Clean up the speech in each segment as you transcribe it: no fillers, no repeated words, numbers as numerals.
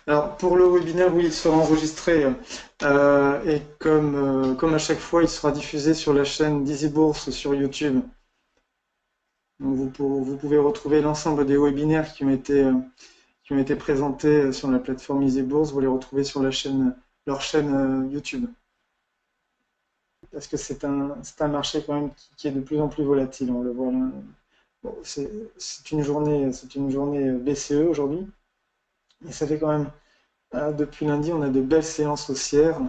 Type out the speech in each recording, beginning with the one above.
Alors, pour le webinaire, oui, il sera enregistré et comme à chaque fois, il sera diffusé sur la chaîne d'Easy Bourse sur YouTube. Donc, vous pouvez retrouver l'ensemble des webinaires qui ont été présentés sur la plateforme Easy Bourse. Vous les retrouvez sur leur chaîne YouTube. Parce que c'est un marché quand même qui est de plus en plus volatile, on le voit là. Bon, c'est une journée BCE aujourd'hui. Et ça fait quand même depuis lundi, on a de belles séances haussières.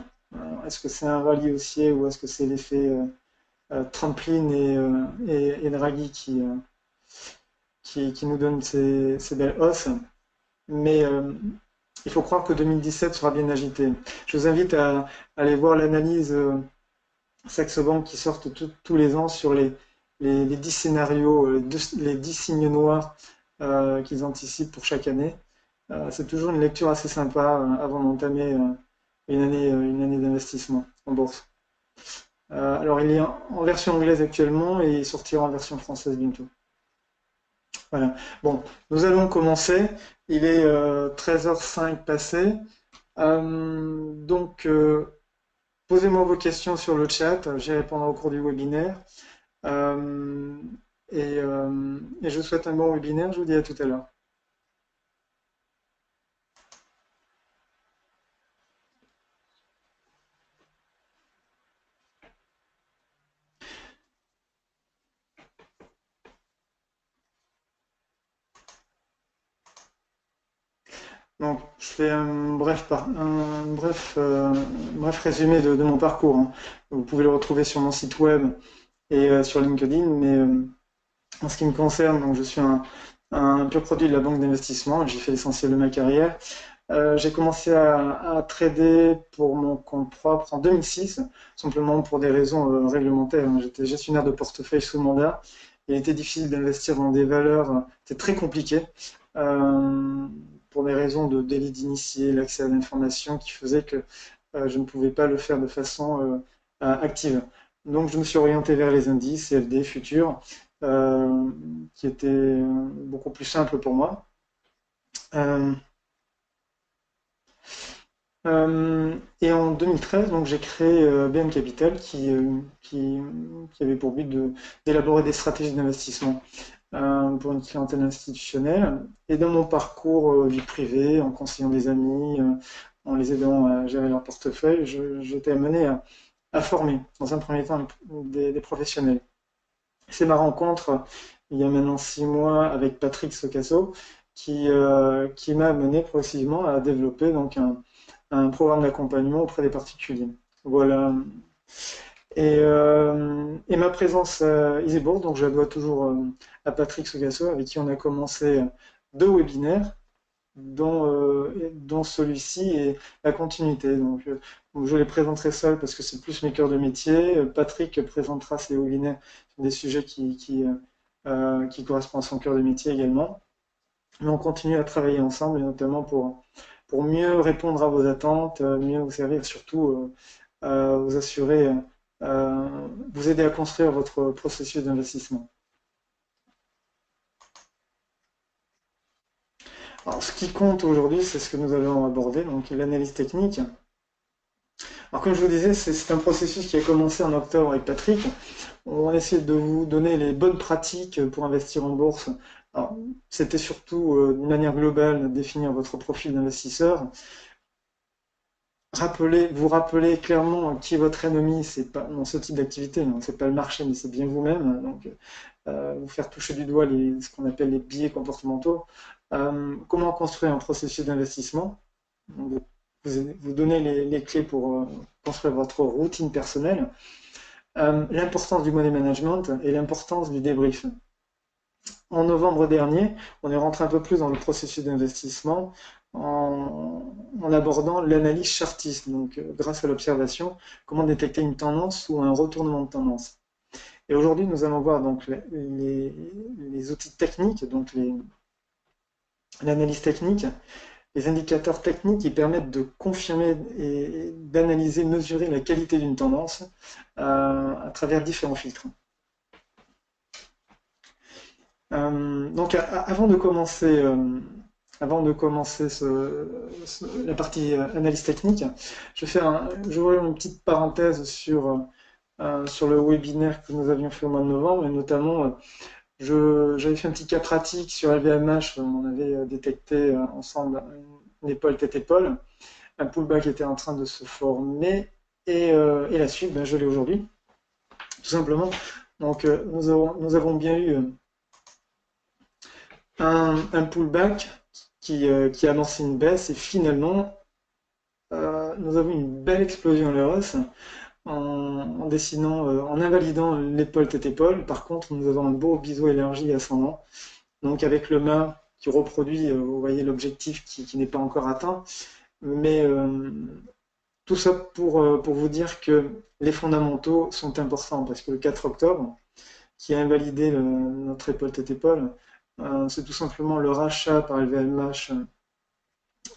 Est-ce que c'est un rallye haussier ou est-ce que c'est l'effet trampoline et Draghi qui nous donne ces belles hausses? Mais il faut croire que 2017 sera bien agité. Je vous invite à aller voir l'analyse Saxo Bank qui sortent tous les ans sur les 10 scénarios, les 10 signes noirs qu'ils anticipent pour chaque année. C'est toujours une lecture assez sympa avant d'entamer une année d'investissement en bourse. Alors il est en version anglaise actuellement et il sortira en version française bientôt. Voilà. Bon, nous allons commencer. Il est 13h05 passé. Donc, posez-moi vos questions sur le chat. J'y répondrai au cours du webinaire. Euh, et je vous souhaite un bon webinaire. Je vous dis à tout à l'heure. Donc, je fais bref résumé de mon parcours, hein. Vous pouvez le retrouver sur mon site web et sur LinkedIn, mais en ce qui me concerne, donc je suis un pur produit de la banque d'investissement. J'ai fait l'essentiel de ma carrière. J'ai commencé à trader pour mon compte propre en 2006, simplement pour des raisons réglementaires. J'étais gestionnaire de portefeuille sous mandat. Il était difficile d'investir dans des valeurs, c'était très compliqué, euh, pour des raisons de délit d'initié, l'accès à l'information qui faisait que je ne pouvais pas le faire de façon active. Donc je me suis orienté vers les indices, CFD, futurs, euh, qui étaient beaucoup plus simples pour moi. Euh, et en 2013, donc, j'ai créé BM Capital qui avait pour but d'élaborer des stratégies d'investissement pour une clientèle institutionnelle. Et dans mon parcours vie privée, en conseillant des amis, en les aidant à gérer leur portefeuille, j'étais amené à former, dans un premier temps, des professionnels. C'est ma rencontre, il y a maintenant 6 mois, avec Patrick Socasso, qui m'a amené progressivement à développer donc un programme d'accompagnement auprès des particuliers. Voilà. Et ma présence à EasyBourse, donc je la dois toujours à Patrick Sogasso, avec qui on a commencé 2 webinaires, dont celui-ci est la continuité. Donc, je les présenterai seul parce que c'est plus mes cœurs de métier. Patrick présentera ses webinaires sur des sujets qui correspondent à son cœur de métier également. Mais on continue à travailler ensemble, et notamment pour mieux répondre à vos attentes, mieux vous servir, surtout vous assurer, vous aider à construire votre processus d'investissement. Alors, ce qui compte aujourd'hui, c'est ce que nous allons aborder, donc l'analyse technique. Alors, comme je vous disais, c'est un processus qui a commencé en octobre avec Patrick. On va essayer de vous donner les bonnes pratiques pour investir en bourse. Alors, c'était surtout, d'une manière globale, définir votre profil d'investisseur. Vous rappelez clairement qui est votre ennemi, c'est pas dans ce type d'activité, non, c'est pas le marché, mais c'est bien vous-même. Donc, vous faire toucher du doigt ce qu'on appelle les biais comportementaux. Comment construire un processus d'investissement? Vous, vous donnez les clés pour construire votre routine personnelle. L'importance du money management et l'importance du débrief. En novembre dernier, on est rentré un peu plus dans le processus d'investissement en abordant l'analyse chartiste, donc grâce à l'observation, comment détecter une tendance ou un retournement de tendance. Et aujourd'hui, nous allons voir donc les outils techniques, donc l'analyse technique, les indicateurs techniques qui permettent de confirmer et d'analyser, mesurer la qualité d'une tendance à travers différents filtres. Donc, avant de commencer avant de commencer la partie analyse technique, je vais ouvrir une petite parenthèse sur le webinaire que nous avions fait au mois de novembre, et notamment, j'avais fait un petit cas pratique sur LVMH. On avait détecté ensemble une épaule tête-épaule. Un pullback était en train de se former, et la suite, ben, je l'ai aujourd'hui, tout simplement. Donc, nous avons bien eu un pullback qui a amorcé une baisse, et finalement, nous avons une belle explosion à la hausse en invalidant l'épaule tête-épaule. Par contre, nous avons un beau biseau élargi ascendant, donc avec le mât qui reproduit, vous voyez l'objectif qui n'est pas encore atteint, mais tout ça pour vous dire que les fondamentaux sont importants, parce que le 4 octobre, qui a invalidé notre épaule tête-épaule, c'est tout simplement le rachat par LVMH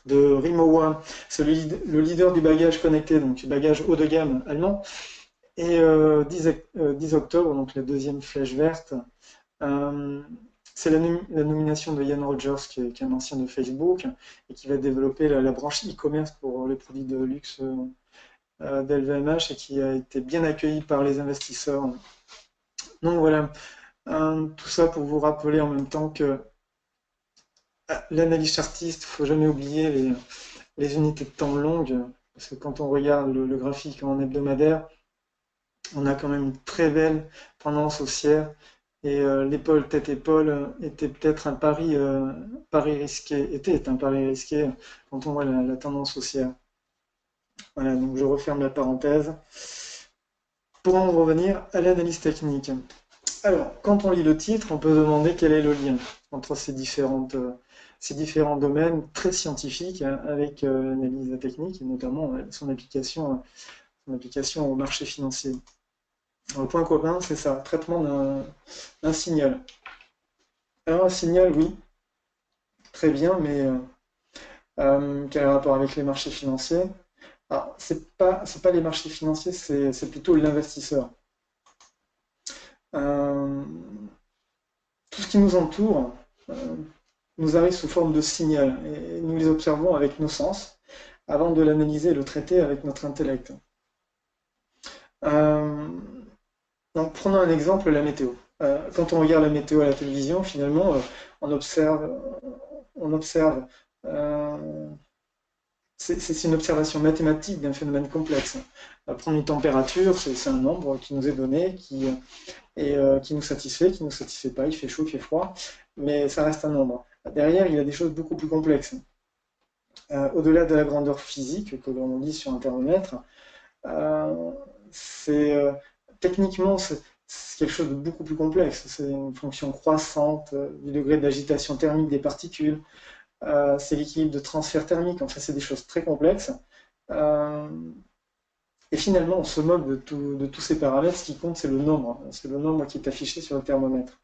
de Rimowa, c'est le leader du bagage connecté, donc du bagage haut de gamme allemand. Et 10 octobre, donc la deuxième flèche verte, c'est la nomination de Ian Rogers, qui est un ancien de Facebook, et qui va développer la branche e-commerce pour les produits de luxe d'LVMH, et qui a été bien accueilli par les investisseurs. Donc voilà, tout ça pour vous rappeler en même temps que l'analyse chartiste, il ne faut jamais oublier les unités de temps longues, parce que quand on regarde le graphique en hebdomadaire, on a quand même une très belle tendance haussière, et l'épaule tête-épaule était peut-être un pari risqué, était un pari risqué quand on voit la tendance haussière. Voilà, donc je referme la parenthèse. Pour en revenir à l'analyse technique. Alors, quand on lit le titre, on peut se demander quel est le lien entre ces différents domaines très scientifiques, hein, avec l'analyse technique, et notamment son application au marché financier. Le point commun, c'est ça, traitement d'un signal. Alors un signal, oui, très bien, mais quel est le rapport avec les marchés financiers? Alors, c'est pas les marchés financiers, c'est plutôt l'investisseur. Tout ce qui nous entoure nous arrive sous forme de signal, et nous les observons avec nos sens avant de l'analyser et le traiter avec notre intellect. Donc, prenons un exemple, la météo. Quand on regarde la météo à la télévision, finalement, on observe c'est une observation mathématique d'un phénomène complexe. Prendre une température, c'est un nombre qui nous est donné, qui nous satisfait, qui ne nous satisfait pas, il fait chaud, il fait froid, mais ça reste un nombre. Derrière, il y a des choses beaucoup plus complexes. Au-delà de la grandeur physique que l'on lit sur un thermomètre, techniquement, c'est quelque chose de beaucoup plus complexe. C'est une fonction croissante du degré d'agitation thermique des particules. C'est l'équilibre de transfert thermique. Enfin, c'est des choses très complexes. Et finalement, on se moque de tous ces paramètres. Ce qui compte, c'est le nombre. C'est le nombre qui est affiché sur le thermomètre.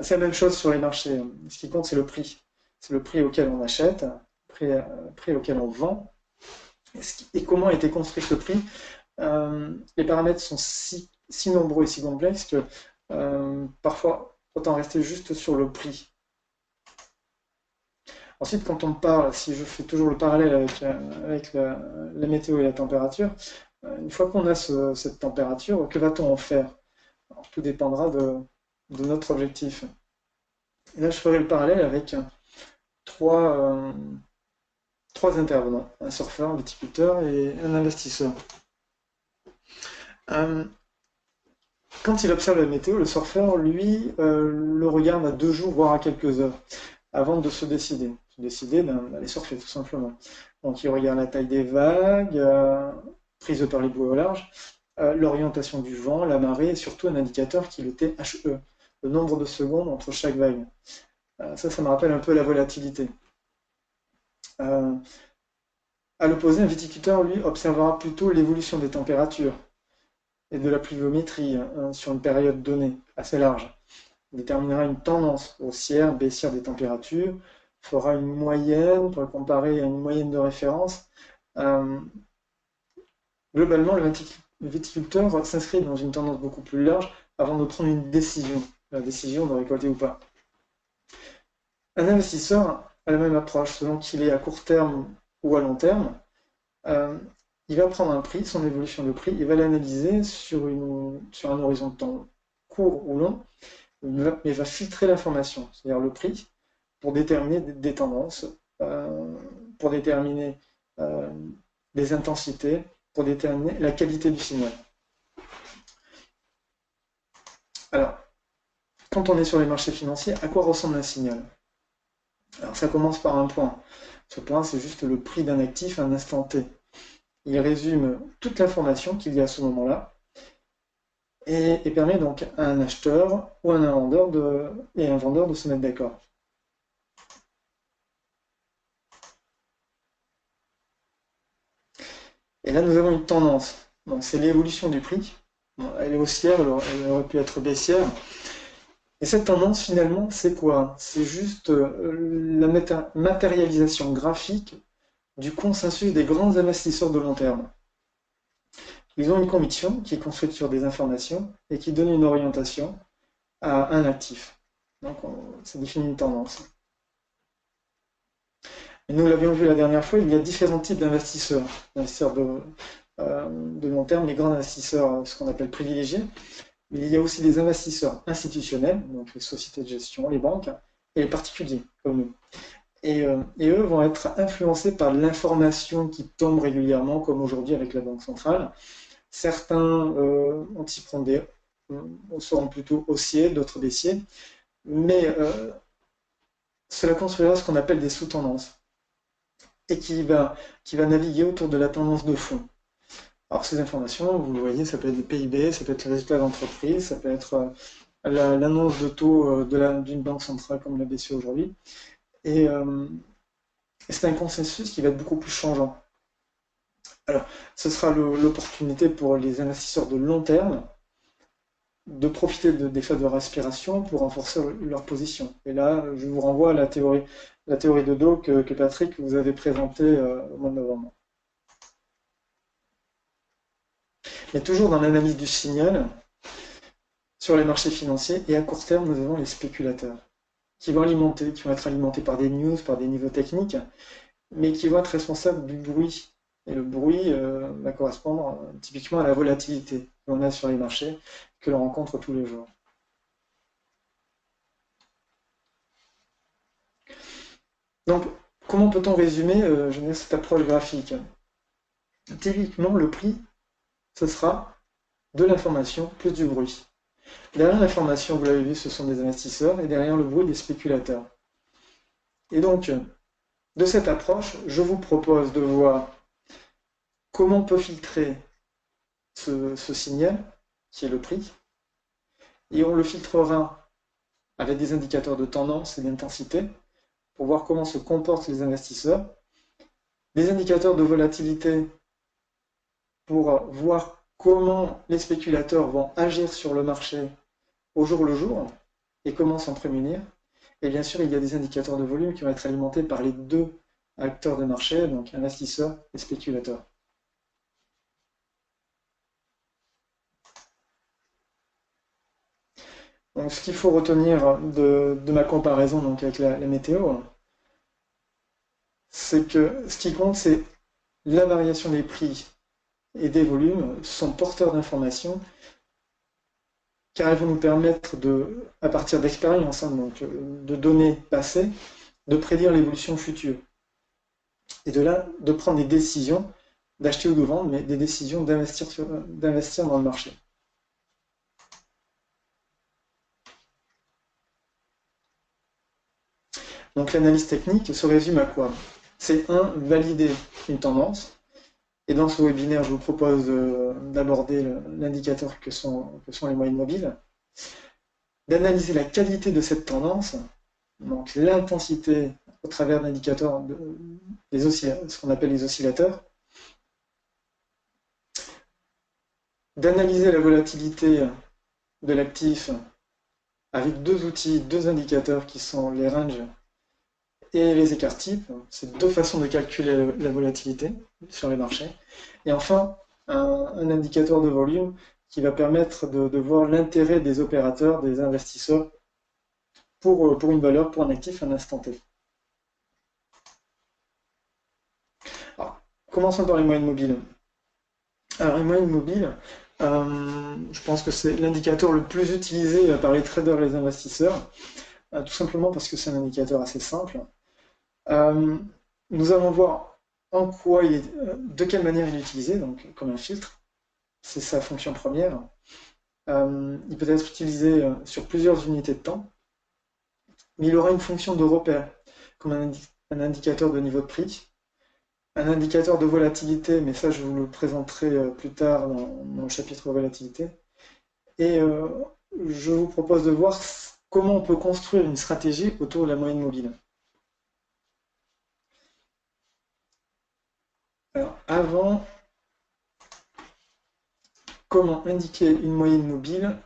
C'est la même chose sur les marchés. Ce qui compte, c'est le prix. C'est le prix auquel on achète, le prix auquel on vend. Et comment a été construit ce prix? Les paramètres sont si nombreux et si complexes que parfois, autant rester juste sur le prix. Ensuite, quand on parle, si je fais toujours le parallèle avec la météo et la température, une fois qu'on a cette température, que va-t-on en faire? Alors, tout dépendra de notre objectif. Et là, je ferai le parallèle avec trois intervenants, un surfeur, un viticulteur et un investisseur. Quand il observe la météo, le surfeur, lui, le regarde à 2 jours, voire à quelques heures, avant de se décider d'aller surfer, tout simplement. Donc il regarde la taille des vagues, prise par les bouées au large, l'orientation du vent, la marée, et surtout un indicateur qui est le THE, le nombre de secondes entre chaque vague. Ça me rappelle un peu la volatilité. À l'opposé, un viticulteur, lui, observera plutôt l'évolution des températures et de la pluviométrie sur une période donnée, assez large. Il déterminera une tendance haussière, baissière des températures, fera une moyenne pour le comparer à une moyenne de référence. Globalement, le viticulteur s'inscrit dans une tendance beaucoup plus large avant de prendre une décision, la décision de récolter ou pas. Un investisseur a la même approche, selon qu'il est à court terme ou à long terme. Euh, il va prendre un prix, son évolution de prix, il va l'analyser sur un horizon de temps court ou long, mais va filtrer l'information, c'est-à-dire le prix, pour déterminer des tendances, pour déterminer euh, des intensités, pour déterminer la qualité du signal. Alors, quand on est sur les marchés financiers, à quoi ressemble un signal? Alors, ça commence par un point. Ce point, c'est juste le prix d'un actif à un instant T. Il résume toute l'information qu'il y a à ce moment-là et permet donc à un acheteur ou à un vendeur et un vendeur de se mettre d'accord. Et là, nous avons une tendance. Donc, c'est l'évolution du prix. Bon, elle est haussière, elle aurait pu être baissière. Et cette tendance, finalement, c'est quoi? C'est juste la matérialisation graphique du consensus des grands investisseurs de long terme. Ils ont une conviction qui est construite sur des informations et qui donne une orientation à un actif. Donc, ça définit une tendance. Et nous l'avions vu la dernière fois, il y a différents types d'investisseurs. Investisseurs de long terme, les grands investisseurs, ce qu'on appelle privilégiés. Mais il y a aussi des investisseurs institutionnels, donc les sociétés de gestion, les banques, et les particuliers, comme nous. Et eux vont être influencés par l'information qui tombe régulièrement, comme aujourd'hui avec la Banque centrale. Certains seront plutôt haussiers, d'autres baissiers, mais cela construira ce qu'on appelle des sous-tendances, et qui va naviguer autour de la tendance de fond. Alors ces informations, vous le voyez, ça peut être des PIB, ça peut être les résultats d'entreprise, ça peut être l'annonce de taux d'une banque centrale comme la BCE aujourd'hui. Et c'est un consensus qui va être beaucoup plus changeant. Alors, ce sera l'opportunité pour les investisseurs de long terme de profiter des phases de respiration pour renforcer leur position. Et là, je vous renvoie à la théorie de Dow que Patrick vous avait présentée au mois de novembre. Mais toujours dans l'analyse du signal, sur les marchés financiers, et à court terme, nous avons les spéculateurs, qui vont être alimentés par des news, par des niveaux techniques, mais qui vont être responsables du bruit. Et le bruit va correspondre typiquement à la volatilité qu'on a sur les marchés, que l'on rencontre tous les jours. Donc, comment peut-on résumer cette approche graphique? Typiquement, le prix, ce sera de l'information plus du bruit. Derrière l'information, vous l'avez vu, ce sont des investisseurs, et derrière le bruit, des spéculateurs. Et donc, de cette approche, je vous propose de voir comment on peut filtrer ce signal, qui est le prix, et on le filtrera avec des indicateurs de tendance et d'intensité, pour voir comment se comportent les investisseurs, des indicateurs de volatilité pour voir comment les spéculateurs vont agir sur le marché au jour le jour et comment s'en prémunir. Et bien sûr, il y a des indicateurs de volume qui vont être alimentés par les deux acteurs de marché, donc investisseurs et spéculateurs. Donc, ce qu'il faut retenir de ma comparaison donc, avec la météo, c'est que ce qui compte, c'est la variation des prix et des volumes sont porteurs d'informations car elles vont nous permettre à partir d'expériences, donc de données passées, de prédire l'évolution future. Et de là, de prendre des décisions d'acheter ou de vendre, mais des décisions d'investir dans le marché. Donc l'analyse technique se résume à quoi? C'est valider une tendance. Et dans ce webinaire, je vous propose d'aborder l'indicateur que sont les moyennes mobiles, d'analyser la qualité de cette tendance, donc l'intensité au travers d'indicateurs, ce qu'on appelle les oscillateurs, d'analyser la volatilité de l'actif avec deux outils, deux indicateurs qui sont les ranges et les écarts types. C'est deux façons de calculer la volatilité sur les marchés. Et enfin, un indicateur de volume qui va permettre de voir l'intérêt des opérateurs, des investisseurs pour une valeur, pour un actif à un instant T. commençons par les moyennes mobiles. Alors, les moyennes mobiles, je pense que c'est l'indicateur le plus utilisé par les traders et les investisseurs, tout simplement parce que c'est un indicateur assez simple. Nous allons voir en quoi de quelle manière il est utilisé, donc comme un filtre, c'est sa fonction première. Il peut être utilisé sur plusieurs unités de temps, mais il aura une fonction de repère, comme un indicateur de niveau de prix, un indicateur de volatilité, mais ça je vous le présenterai plus tard dans le chapitre volatilité. Et je vous propose de voir comment on peut construire une stratégie autour de la moyenne mobile. Alors, avant, comment indiquer une moyenne mobile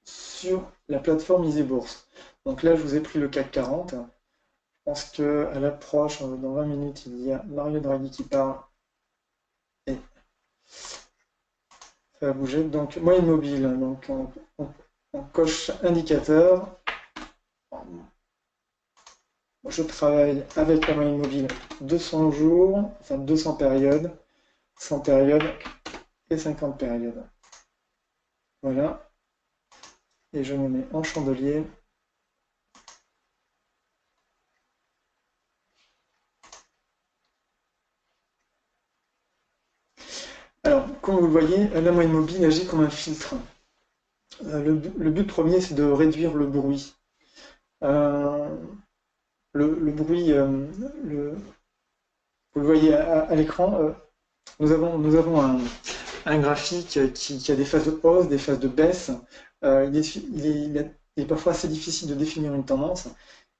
sur la plateforme EasyBourse. Donc là, je vous ai pris le CAC 40. Je pense qu'à l'approche, dans 20 minutes, il y a Mario Draghi qui parle. Et ça va bouger. Donc, moyenne mobile. Donc, on coche indicateur. Je travaille avec la moyenne mobile 200 jours, enfin 200 périodes, 100 périodes et 50 périodes. Voilà. Et je me mets en chandelier. Alors, comme vous le voyez, la moyenne mobile agit comme un filtre. Le but premier, c'est de réduire le bruit. Le bruit, vous le voyez à l'écran, nous avons un graphique qui a des phases de hausse, des phases de baisse. Il est parfois assez difficile de définir une tendance.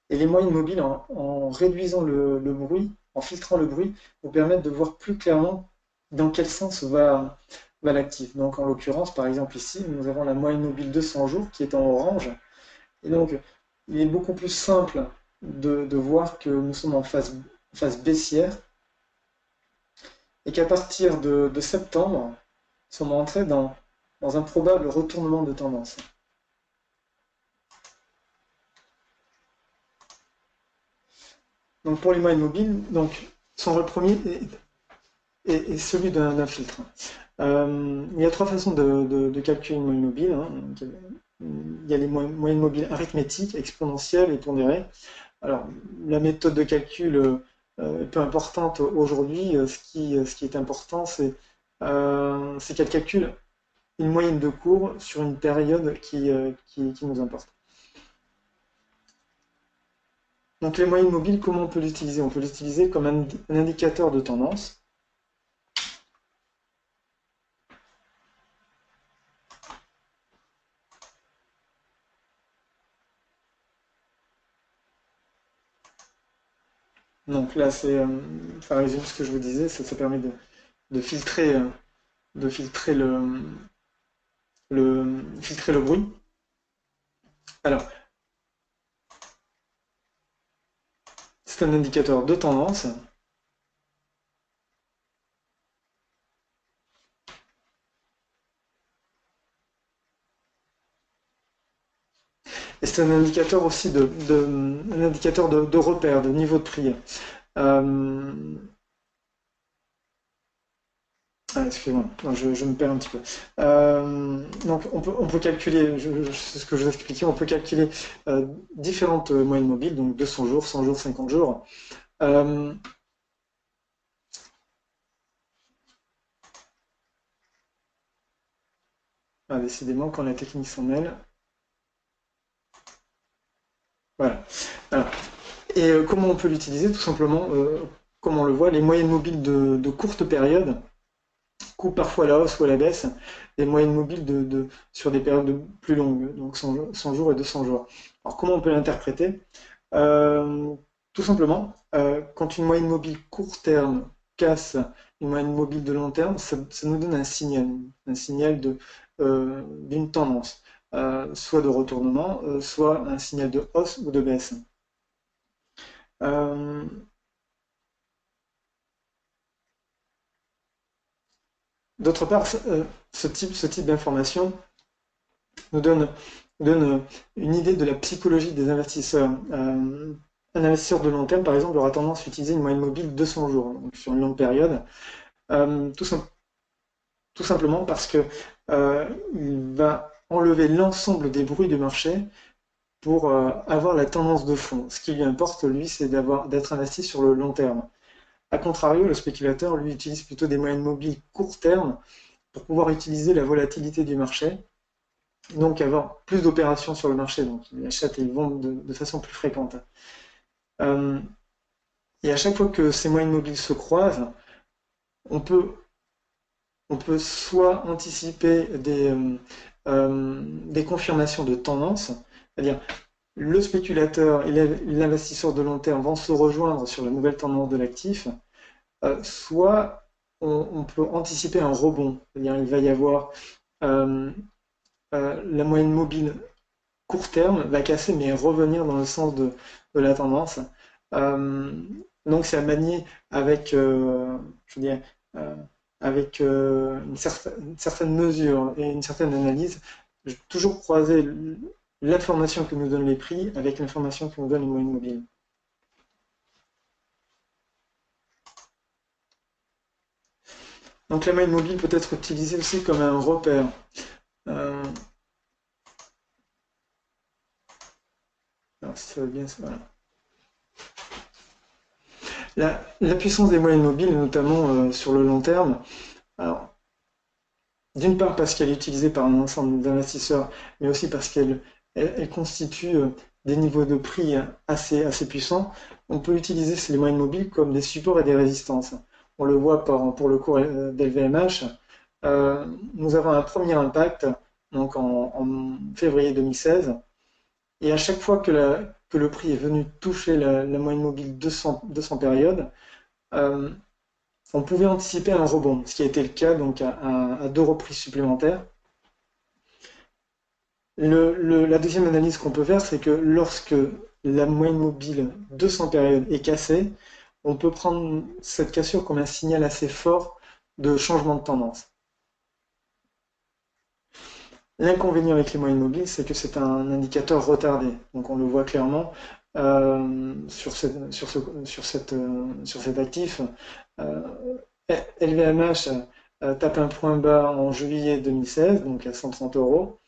Et les moyennes mobiles, en réduisant le bruit, en filtrant le bruit, vous permettent de voir plus clairement dans quel sens va l'actif. Donc en l'occurrence, par exemple ici, nous avons la moyenne mobile 200 jours qui est en orange. Et donc, il est beaucoup plus simple de voir que nous sommes en phase baissière et qu'à partir de septembre, nous sommes entrés dans un probable retournement de tendance. Donc pour les moyennes mobiles, donc, son rôle premier est celui d'un filtre. Il y a trois façons de calculer une moyenne mobile. Il y a les moyennes mobiles arithmétiques, exponentielles et pondérées. Alors, la méthode de calcul est peu importante aujourd'hui. Ce qui est important, c'est qu'elle calcule une moyenne de cours sur une période qui nous importe. Donc les moyennes mobiles, comment on peut l'utiliser? On peut l'utiliser comme un indicateur de tendance. Donc là, ça résume ce que je vous disais, ça permet de filtrer, filtrer le bruit. Alors, c'est un indicateur de tendance. Et c'est un indicateur aussi un indicateur de repère, de niveau de prix. Excusez-moi, je me perds un petit peu. Donc on peut calculer, c'est ce que je vous expliquais, on peut calculer différentes moyennes mobiles, donc 200 jours, 100 jours, 50 jours. Décidément, quand la technique s'en mêle. Voilà. Alors, et comment on peut l'utiliser? Tout simplement, comme on le voit, les moyennes mobiles de courte période coupent parfois à la hausse ou à la baisse, des moyennes mobiles sur des périodes plus longues, donc 100 jours et 200 jours. Alors comment on peut l'interpréter? Tout simplement, quand une moyenne mobile court terme casse une moyenne mobile de long terme, ça nous donne un signal d'une tendance, soit de retournement, soit un signal de hausse ou de baisse. D'autre part, ce type d'information nous donne une idée de la psychologie des investisseurs. un investisseur de long terme, par exemple, aura tendance à utiliser une moyenne mobile de 200 jours, donc sur une longue période, euh, tout, sim- tout simplement parce que il va enlever l'ensemble des bruits du marché pour avoir la tendance de fond. Ce qui lui importe, lui, c'est d'être investi sur le long terme. A contrario, le spéculateur, lui, utilise plutôt des moyennes mobiles court terme pour pouvoir utiliser la volatilité du marché, donc avoir plus d'opérations sur le marché. Donc, il achète et il vend de façon plus fréquente. Euh, et à chaque fois que ces moyennes mobiles se croisent, on peut, on peut soit anticiper des confirmations de tendance, c'est-à-dire le spéculateur et l'investisseur de long terme vont se rejoindre sur la nouvelle tendance de l'actif, soit on peut anticiper un rebond, c'est-à-dire il va y avoir euh, la moyenne mobile court terme va casser mais revenir dans le sens de la tendance. Euh, donc c'est à manier avec, je veux dire, euh, avec une certaine mesure et une certaine analyse. Je vais toujours croiser l'information que nous donnent les prix avec l'information que nous donne les moyennes mobiles. Donc la moyenne mobile peut être utilisée aussi comme un repère. Euh, alors si ça va bien, voilà. La puissance des moyennes mobiles, notamment sur le long terme, alors, d'une part parce qu'elle est utilisée par un ensemble d'investisseurs, mais aussi parce qu'elle constitue des niveaux de prix assez puissants, on peut utiliser ces moyennes mobiles comme des supports et des résistances. On le voit pour le cours d'LVMH. Nous avons un premier impact donc en février 2016, et à chaque fois que le prix est venu toucher la moyenne mobile 200 périodes, euh, on pouvait anticiper un rebond, ce qui a été le cas donc à deux reprises supplémentaires. La deuxième analyse qu'on peut faire, c'est que lorsque la moyenne mobile 200 périodes est cassée, on peut prendre cette cassure comme un signal assez fort de changement de tendance. L'inconvénient avec les moyennes mobiles, c'est que c'est un indicateur retardé. Donc on le voit clairement sur cet actif. Euh, LVMH tape un point bas en juillet 2016, donc à 130 euros,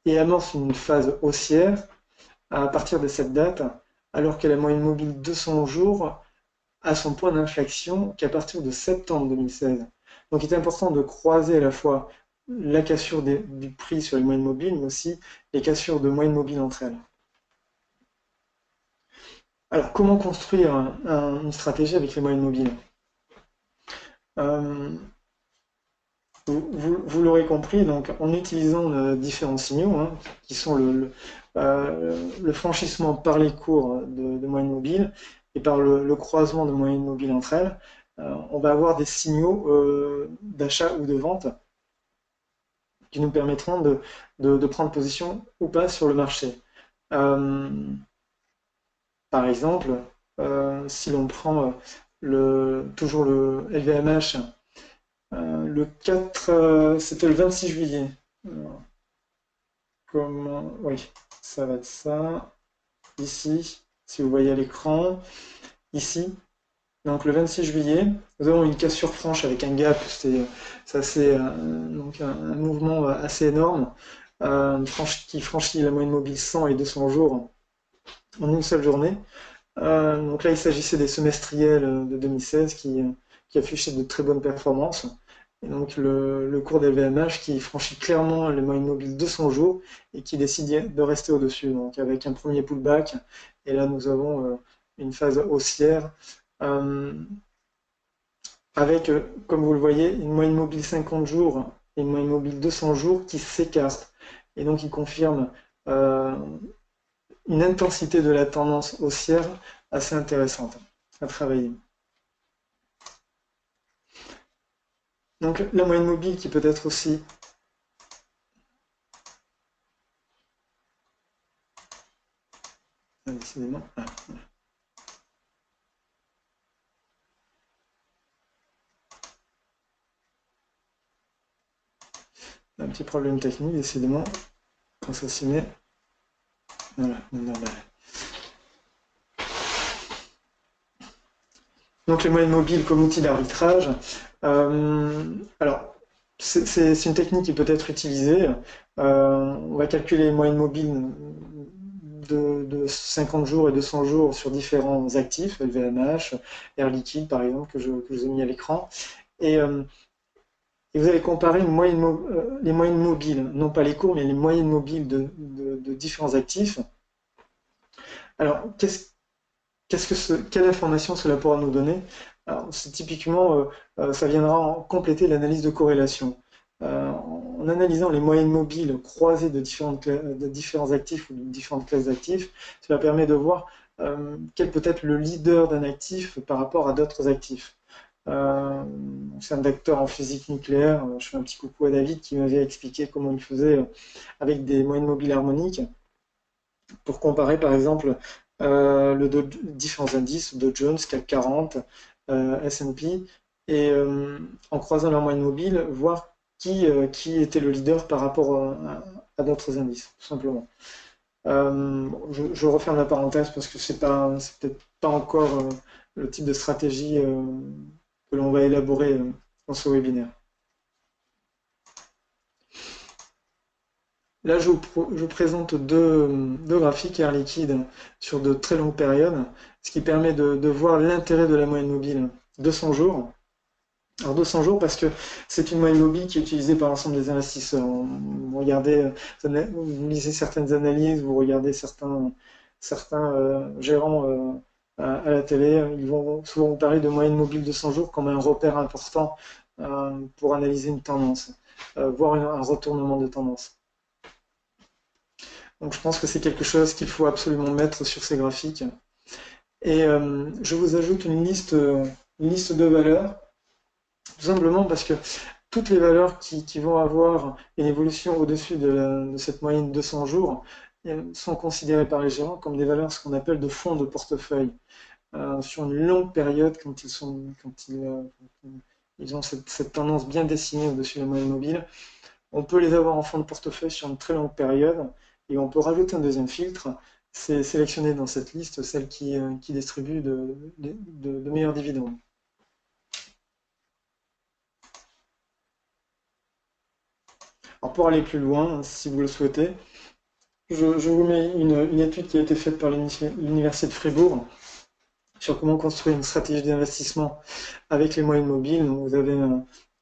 et amorce une phase haussière à partir de cette date, alors que la moyenne mobile 200 jours a son point d'inflexion qu'à partir de septembre 2016. Donc il est important de croiser à la fois la cassure du prix sur les moyennes mobiles, mais aussi les cassures de moyennes mobiles entre elles. Alors comment construire une stratégie avec les moyennes mobiles? euh, Vous l'aurez compris, donc en utilisant différents signaux, hein, qui sont le franchissement par les cours de moyennes mobiles et par le croisement de moyennes mobiles entre elles, on va avoir des signaux d'achat ou de vente qui nous permettront de prendre position ou pas sur le marché. Euh, Par exemple, si l'on prend toujours le LVMH, le 4, c'était le 26 juillet. Oui, ça va être ça. Ici, si vous voyez à l'écran, ici. Donc le 26 juillet, nous avons une cassure franche avec un gap, c'est donc un mouvement assez énorme qui franchit la moyenne mobile 100 et 200 jours en une seule journée. Donc là, il s'agissait des semestriels de 2016 qui affichaient de très bonnes performances. Et donc le cours des VMH qui franchit clairement les moyennes mobiles 200 jours et qui décide de rester au-dessus. Donc avec un premier pullback, et là nous avons une phase haussière euh, avec, comme vous le voyez, une moyenne mobile 50 jours et une moyenne mobile 200 jours qui s'écartent. Et donc il confirme euh, une intensité de la tendance haussière assez intéressante à travailler. Donc la moyenne mobile qui peut être aussi décidément, un petit problème technique, décidément, quand ça s'y met, voilà, normal. Donc les moyennes mobiles comme outil d'arbitrage. Alors, c'est une technique qui peut être utilisée. On va calculer les moyennes mobiles de 50 jours et de 100 jours sur différents actifs, LVMH, Air Liquide par exemple, que je vous ai mis à l'écran. Et, euh, et vous allez comparer les moyennes mobiles, non pas les cours, mais les moyennes mobiles de différents actifs. Alors, quelle information cela pourra nous donner? Alors, c'est typiquement, ça viendra compléter l'analyse de corrélation. En analysant les moyennes mobiles croisées de différents actifs ou de différentes classes d'actifs, cela permet de voir quel peut être le leader d'un actif par rapport à d'autres actifs. C'est un docteur en physique nucléaire, je fais un petit coucou à David qui m'avait expliqué comment il faisait avec des moyennes mobiles harmoniques pour comparer par exemple différents indices, Dow Jones, CAC 40, S&P, et en croisant leur moyenne mobile, voir qui était le leader par rapport à d'autres indices, tout simplement. Je referme la parenthèse parce que c'est peut-être pas encore le type de stratégie que l'on va élaborer dans ce webinaire. Là, je présente deux graphiques Air Liquide sur de très longues périodes, ce qui permet de voir l'intérêt de la moyenne mobile 200 jours. Alors 200 jours parce que c'est une moyenne mobile qui est utilisée par l'ensemble des investisseurs. Vous regardez, vous lisez certaines analyses, vous regardez certains gérants à la télé, ils vont souvent vous parler de moyenne mobile 200 jours comme un repère important pour analyser une tendance, voire un retournement de tendance. Donc je pense que c'est quelque chose qu'il faut absolument mettre sur ces graphiques. Et je vous ajoute une liste de valeurs, tout simplement parce que toutes les valeurs qui vont avoir une évolution au-dessus de cette moyenne de 200 jours sont considérées par les gérants comme des valeurs, ce qu'on appelle de fonds de portefeuille. Sur une longue période, quand ils ont cette tendance bien dessinée au-dessus de la moyenne mobile, on peut les avoir en fonds de portefeuille sur une très longue période et on peut rajouter un deuxième filtre, c'est sélectionner dans cette liste celle qui distribue de meilleurs dividendes. Alors pour aller plus loin, si vous le souhaitez, je vous mets une étude qui a été faite par l'Université de Fribourg sur comment construire une stratégie d'investissement avec les moyennes mobiles. Donc vous avez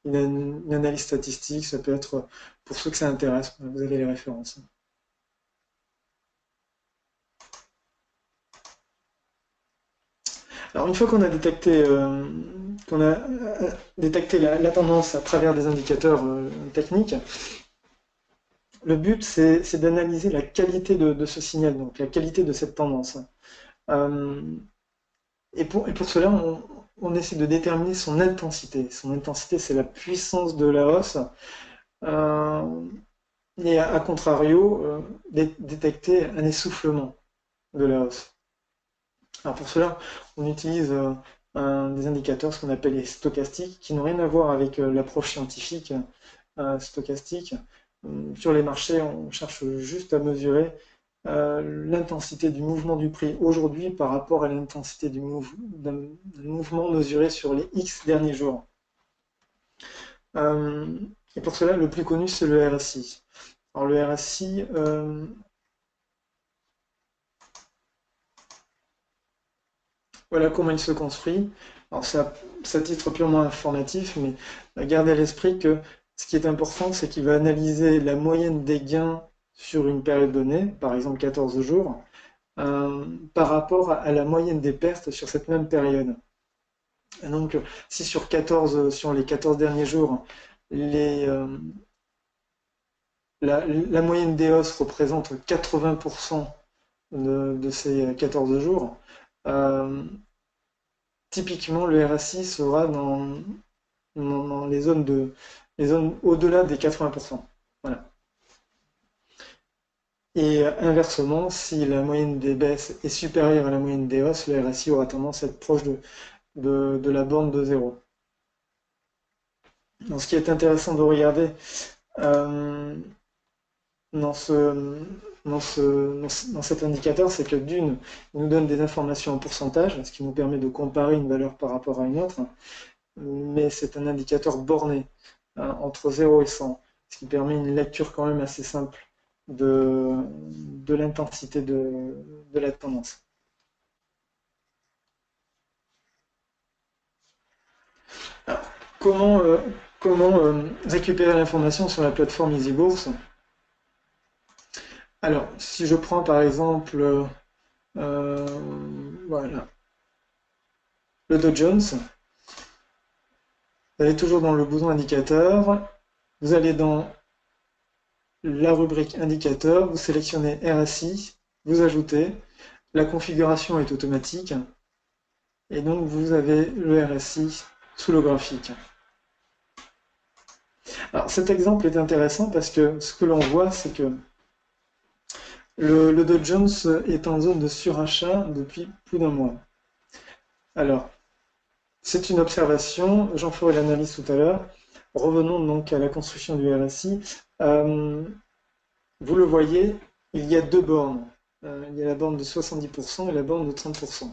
une analyse statistique, ça peut être, pour ceux que ça intéresse, vous avez les références. Alors une fois qu'on a détecté la tendance à travers des indicateurs techniques, le but c'est d'analyser la qualité de ce signal, donc la qualité de cette tendance. Euh, et pour cela, on essaie de déterminer son intensité. Son intensité, c'est la puissance de la hausse. Et à contrario, détecter un essoufflement de la hausse. Alors pour cela, on utilise des indicateurs, ce qu'on appelle les stochastiques, qui n'ont rien à voir avec l'approche scientifique stochastique. Sur les marchés, on cherche juste à mesurer l'intensité du mouvement du prix aujourd'hui par rapport à l'intensité d'un mouvement mesuré sur les X derniers jours. Et pour cela, le plus connu, c'est le RSI. Alors le RSI, voilà comment il se construit. Alors c'est à titre purement informatif, mais gardez à l'esprit que ce qui est important, c'est qu'il va analyser la moyenne des gains sur une période donnée, par exemple 14 jours, par rapport à la moyenne des pertes sur cette même période. Et donc, si sur les 14 derniers jours, la moyenne des hausses représente 80% de ces 14 jours, typiquement le RSI sera dans les zones au-delà des 80%. Voilà. Et inversement, si la moyenne des baisses est supérieure à la moyenne des hausses, le RSI aura tendance à être proche de la borne de zéro. Donc, ce qui est intéressant de regarder dans dans cet indicateur, c'est que d'une, il nous donne des informations en pourcentage, ce qui nous permet de comparer une valeur par rapport à une autre, mais c'est un indicateur borné, hein, entre 0 et 100, ce qui permet une lecture quand même assez simple de l'intensité de la tendance. Alors, comment récupérer l'information sur la plateforme EasyBourse? Alors, si je prends par exemple, voilà, le Dow Jones, vous allez toujours dans le bouton indicateur, vous allez dans la rubrique indicateur, vous sélectionnez RSI, vous ajoutez, la configuration est automatique, et donc vous avez le RSI sous le graphique. Alors cet exemple est intéressant parce que ce que l'on voit, c'est que le Dow Jones est en zone de surachat depuis plus d'un mois. Alors, c'est une observation, j'en ferai l'analyse tout à l'heure. Revenons donc à la construction du RSI. Vous le voyez, il y a deux bornes. Il y a la borne de 70% et la borne de 30%.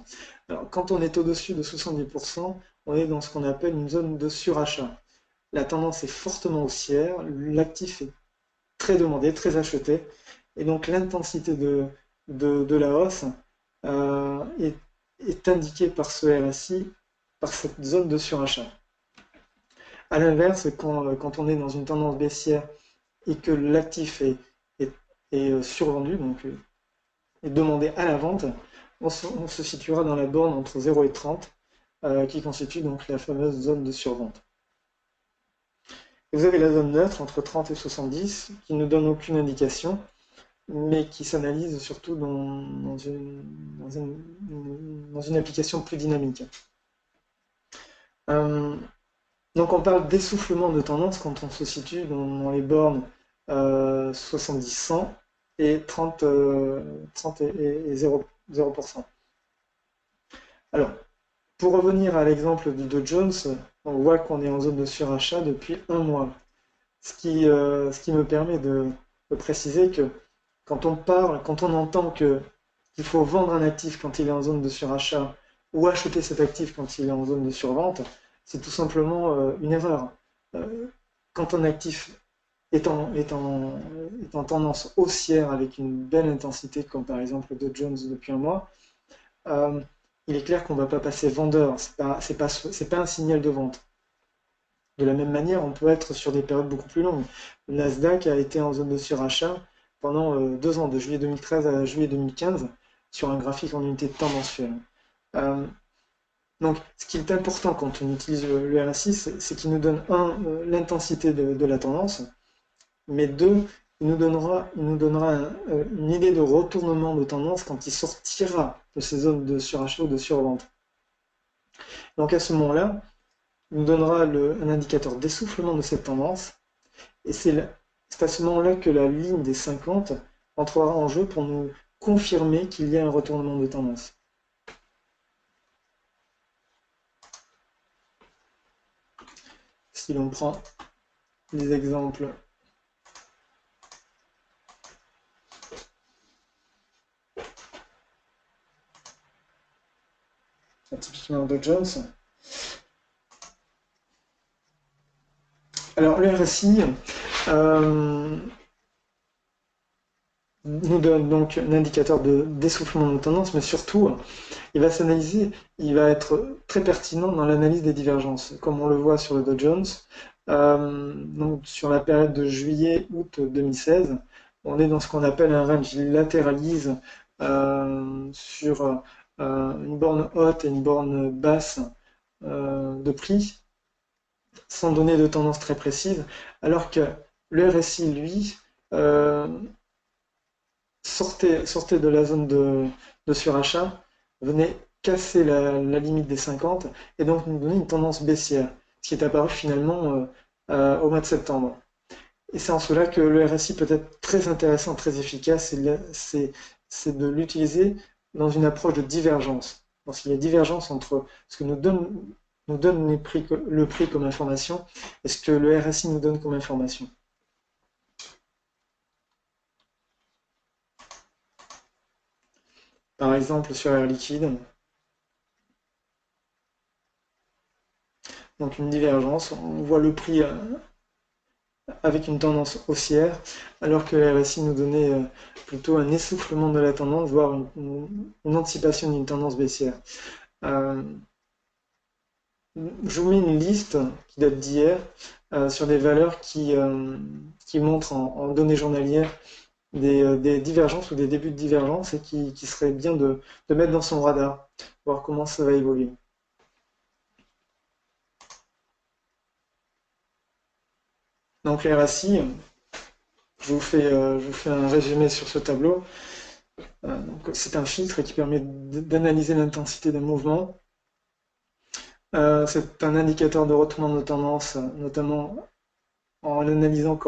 Alors, quand on est au-dessus de 70%, on est dans ce qu'on appelle une zone de surachat. La tendance est fortement haussière, l'actif est très demandé, très acheté, et donc l'intensité de la hausse est indiquée par ce RSI, par cette zone de surachat. A l'inverse, quand on est dans une tendance baissière et que l'actif est survendu, donc est demandé à la vente, on se situera dans la borne entre 0 et 30, qui constitue donc la fameuse zone de survente. Vous avez la zone neutre entre 30 et 70 qui ne donne aucune indication, mais qui s'analyse surtout dans une application plus dynamique. Donc on parle d'essoufflement de tendance quand on se situe dans les bornes 70-100 et 30 et 0%. Alors, pour revenir à l'exemple du Dow Jones, on voit qu'on est en zone de surachat depuis un mois. Ce qui me permet de préciser que quand on entend qu'il faut vendre un actif quand il est en zone de surachat ou acheter cet actif quand il est en zone de survente, c'est tout simplement une erreur. Quand un actif est en tendance haussière avec une belle intensité, comme par exemple le Dow Jones depuis un mois, il est clair qu'on ne va pas passer vendeur, c'est pas un signal de vente. De la même manière, on peut être sur des périodes beaucoup plus longues. Le Nasdaq a été en zone de surachat pendant 2 ans, de juillet 2013 à juillet 2015, sur un graphique en unité de temps mensuelle. Donc, ce qui est important quand on utilise le RSI, c'est qu'il nous donne, l'intensité de la tendance, mais deux, il nous donnera une idée de retournement de tendance quand il sortira de ces zones de surachat ou de survente. Donc à ce moment-là, il nous donnera un indicateur d'essoufflement de cette tendance, et c'est à ce moment-là que la ligne des 50 entrera en jeu pour nous confirmer qu'il y a un retournement de tendance. Si l'on prend les exemples typiquement Dow Jones. Alors le RSI nous donne donc un indicateur d'essoufflement de tendance, mais surtout il va s'analyser, il va être très pertinent dans l'analyse des divergences, comme on le voit sur le Dow Jones. Donc sur la période de juillet-août 2016, on est dans ce qu'on appelle un range. Il latéralise sur une borne haute et une borne basse de prix, sans donner de tendance très précise, alors que le RSI, lui, sortait de la zone de surachat, venait casser la limite des 50 et donc nous donner une tendance baissière, ce qui est apparu finalement au mois de septembre. Et c'est en cela que le RSI peut être très intéressant, très efficace, c'est de l'utiliser dans une approche de divergence. Lorsqu'il y a divergence entre ce que nous donne le prix comme information et ce que le RSI nous donne comme information. Par exemple, sur Air Liquide, donc une divergence, on voit le prix avec une tendance haussière, alors que la RSI nous donnait plutôt un essoufflement de la tendance, voire une anticipation d'une tendance baissière. Euh, je vous mets une liste qui date d'hier sur des valeurs qui montrent en données journalières des divergences ou des débuts de divergence et qui serait bien de mettre dans son radar, voir comment ça va évoluer. Donc les RSI, je vous fais un résumé sur ce tableau. C'est un filtre qui permet d'analyser l'intensité d'un mouvement. C'est un indicateur de retournement de tendance, notamment en l'analysant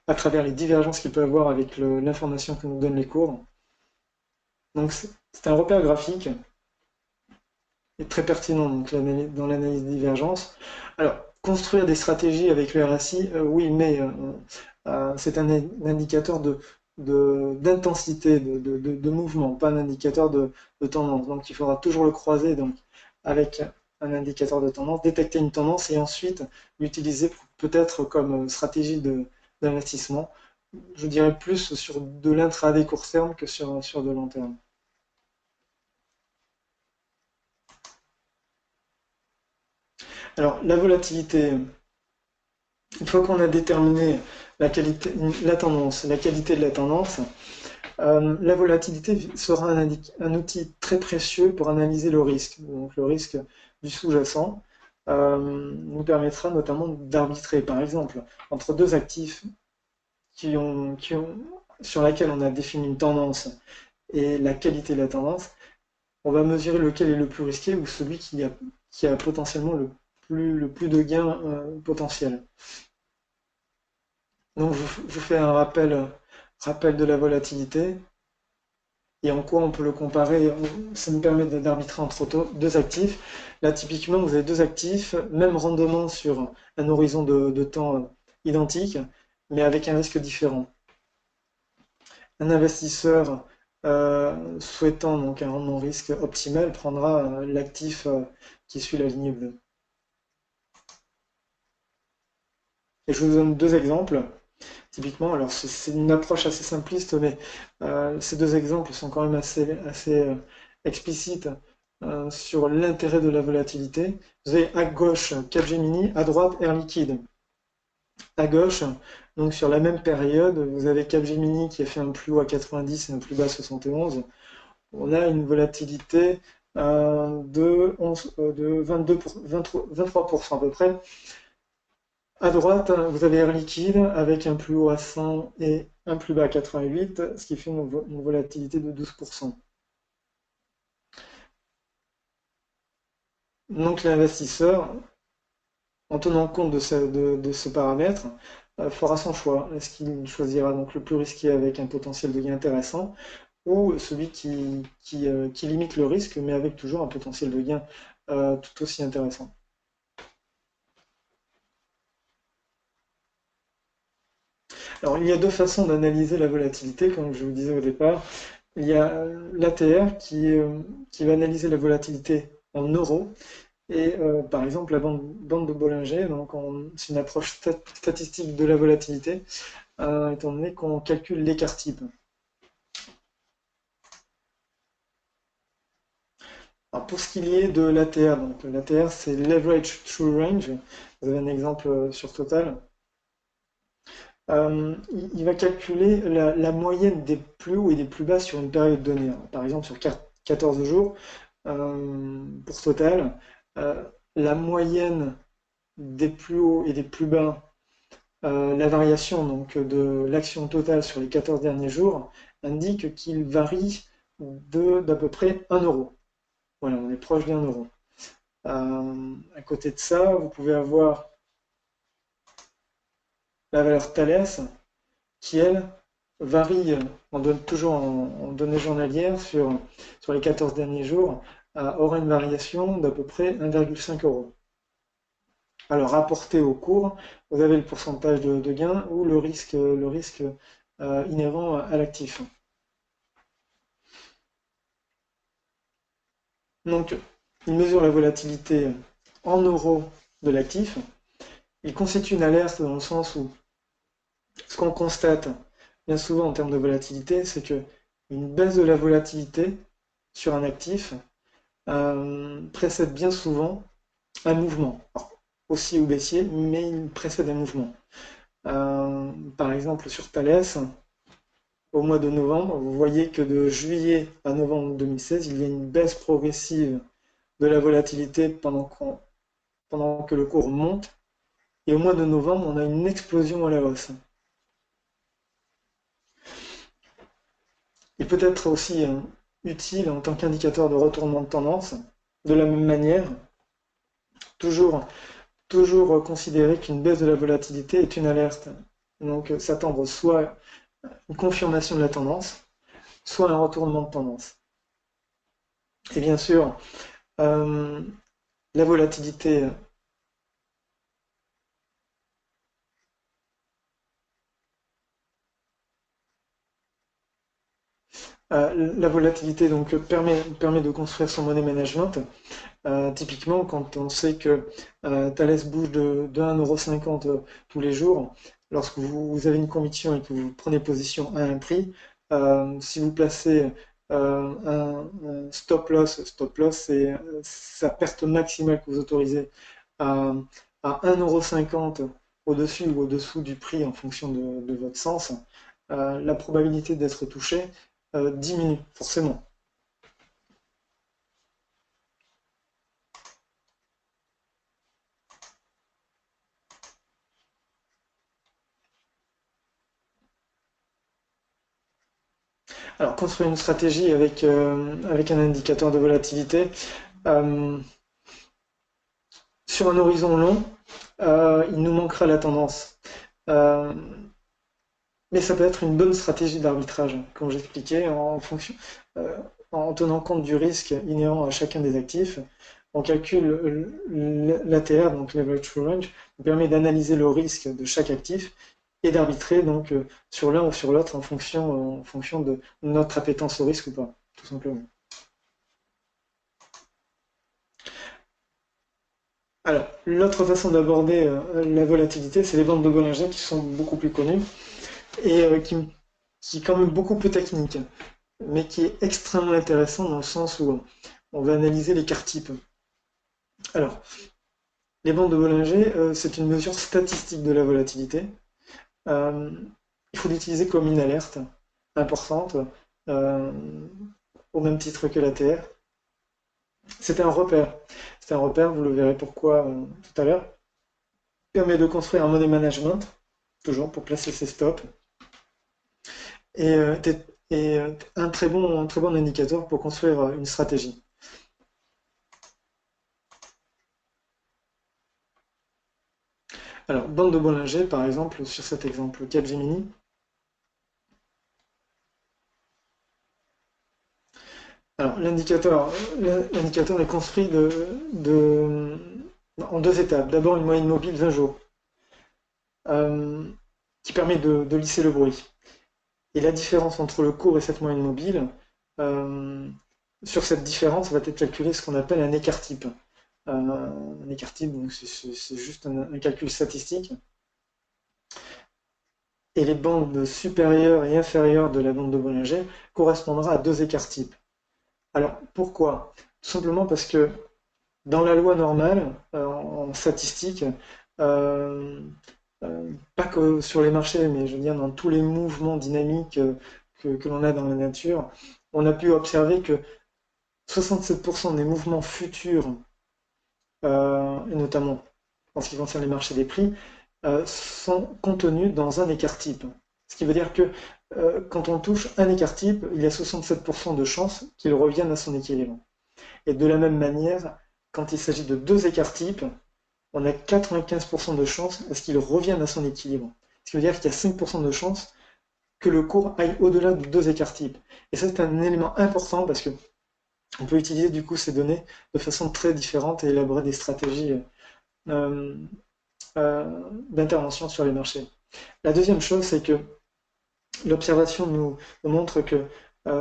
à travers les divergences qu'il peut avoir avec l'information que nous donnent les cours. Donc c'est un repère graphique et très pertinent donc, dans l'analyse des divergences. Alors, construire des stratégies avec le RSI, oui, mais c'est un indicateur d'intensité de mouvement, pas un indicateur de tendance. Donc il faudra toujours le croiser donc, avec un indicateur de tendance, détecter une tendance et ensuite l'utiliser peut-être comme stratégie d'investissement. Je dirais plus sur de l'intraday court terme que sur de long terme. Alors, la volatilité, une fois qu'on a déterminé la qualité, la tendance, la qualité de la tendance, la volatilité sera un outil très précieux pour analyser le risque. Donc le risque du sous-jacent nous permettra notamment d'arbitrer, par exemple, entre deux actifs sur lesquels on a défini une tendance et la qualité de la tendance. On va mesurer lequel est le plus risqué ou celui qui a potentiellement le plus de gains potentiels. Donc je vous fais un rappel de la volatilité et en quoi on peut le comparer. Ça me permet d'arbitrer entre deux actifs. Là, typiquement, vous avez deux actifs, même rendement sur un horizon de temps identique, mais avec un risque différent. Un investisseur souhaitant donc un rendement risque optimal prendra l'actif qui suit la ligne bleue. Et je vous donne deux exemples. Typiquement, alors c'est une approche assez simpliste, mais ces deux exemples sont quand même assez explicites sur l'intérêt de la volatilité. Vous avez à gauche Capgemini, à droite Air Liquide. À gauche, donc sur la même période, vous avez Capgemini qui a fait un plus haut à 90 et un plus bas à 71. On a une volatilité de 23% à peu près. À droite, vous avez Air Liquide avec un plus haut à 100 et un plus bas à 88, ce qui fait une volatilité de 12%. Donc l'investisseur, en tenant compte de ce paramètre, fera son choix. Est-ce qu'il choisira donc le plus risqué avec un potentiel de gain intéressant ou celui qui limite le risque mais avec toujours un potentiel de gain tout aussi intéressant. Alors, il y a deux façons d'analyser la volatilité, comme je vous disais au départ. Il y a l'ATR qui va analyser la volatilité en euros et par exemple la bande de Bollinger, donc c'est une approche statistique de la volatilité, étant donné qu'on calcule l'écart type. Alors pour ce qui est de l'ATR, donc l'ATR c'est Leverage True Range, vous avez un exemple sur Total. Il va calculer la moyenne des plus hauts et des plus bas sur une période donnée. Par exemple, sur 14 jours, pour Total, la moyenne des plus hauts et des plus bas, la variation donc, de l'action totale sur les 14 derniers jours, indique qu'il varie d'à peu près 1 euro. Voilà, on est proche d'1 euro. À côté de ça, vous pouvez avoir la valeur Thales, qui, elle, varie, on donne toujours en données journalières sur les 14 derniers jours, aura une variation d'à peu près 1,5 euros. Alors, rapporté au cours, vous avez le pourcentage de gain ou le risque inhérent à l'actif. Donc, il mesure la volatilité en euros de l'actif. Il constitue une alerte dans le sens où ce qu'on constate bien souvent en termes de volatilité, c'est que une baisse de la volatilité sur un actif précède bien souvent un mouvement. Alors, haussier ou baissier, mais il précède un mouvement. Par exemple, sur Thales, au mois de novembre, vous voyez que de juillet à novembre 2016, il y a une baisse progressive de la volatilité pendant que le cours monte. Et au mois de novembre, on a une explosion à la hausse. Il peut être aussi utile en tant qu'indicateur de retournement de tendance. De la même manière, toujours, toujours considérer qu'une baisse de la volatilité est une alerte. Donc s'attendre soit à une confirmation de la tendance, soit un retournement de tendance. Et bien sûr, la volatilité donc permet de construire son money management. Typiquement, quand on sait que Thales bouge de 1,50 € tous les jours, lorsque vous avez une conviction et que vous prenez position à un prix, si vous placez un stop loss c'est sa perte maximale que vous autorisez à 1,50 € au-dessus ou au-dessous du prix en fonction de votre sens, la probabilité d'être touché diminue forcément. Alors, construire une stratégie avec un indicateur de volatilité euh, sur un horizon long, il nous manquera la tendance. Euh, mais ça peut être une bonne stratégie d'arbitrage, comme j'expliquais, en tenant compte du risque inhérent à chacun des actifs. On calcule l'ATR, donc Leverage True Range, qui permet d'analyser le risque de chaque actif et d'arbitrer donc sur l'un ou sur l'autre en fonction de notre appétence au risque ou pas, tout simplement. Alors, l'autre façon d'aborder la volatilité, c'est les bandes de Bollinger qui sont beaucoup plus connues et qui est quand même beaucoup plus technique, mais qui est extrêmement intéressant dans le sens où on va analyser les quarts types. Alors, les bandes de Bollinger, c'est une mesure statistique de la volatilité. Euh, il faut l'utiliser comme une alerte importante, euh, au même titre que l'ATR. C'est un repère. C'est un repère, vous le verrez pourquoi tout à l'heure. Permet de construire un money management, toujours pour placer ses stops. Et, un très bon indicateur pour construire une stratégie. Alors, bande de Bollinger, par exemple, sur cet exemple Capgemini, alors l'indicateur est construit en deux étapes. D'abord une moyenne mobile 20 jours, qui permet de lisser le bruit. Et la différence entre le cours et cette moyenne mobile, sur cette différence va être calculé ce qu'on appelle un écart type. Un écart type, donc c'est juste un calcul statistique. Et les bandes supérieures et inférieures de la bande de Bollinger correspondra à deux écarts types. Alors pourquoi? Tout simplement parce que dans la loi normale, en statistique, euh, pas que sur les marchés, mais je veux dire dans tous les mouvements dynamiques que l'on a dans la nature, on a pu observer que 67% des mouvements futurs, et notamment en ce qui concerne les marchés des prix, sont contenus dans un écart type. Ce qui veut dire que quand on touche un écart type, il y a 67% de chances qu'il revienne à son équilibre. Et de la même manière, quand il s'agit de deux écarts types, on a 95% de chances à ce qu'il revienne à son équilibre. Ce qui veut dire qu'il y a 5% de chances que le cours aille au-delà de deux écarts types. Et ça, c'est un élément important parce que on peut utiliser du coup ces données de façon très différente et élaborer des stratégies euh, d'intervention sur les marchés. La deuxième chose, c'est que l'observation nous montre que,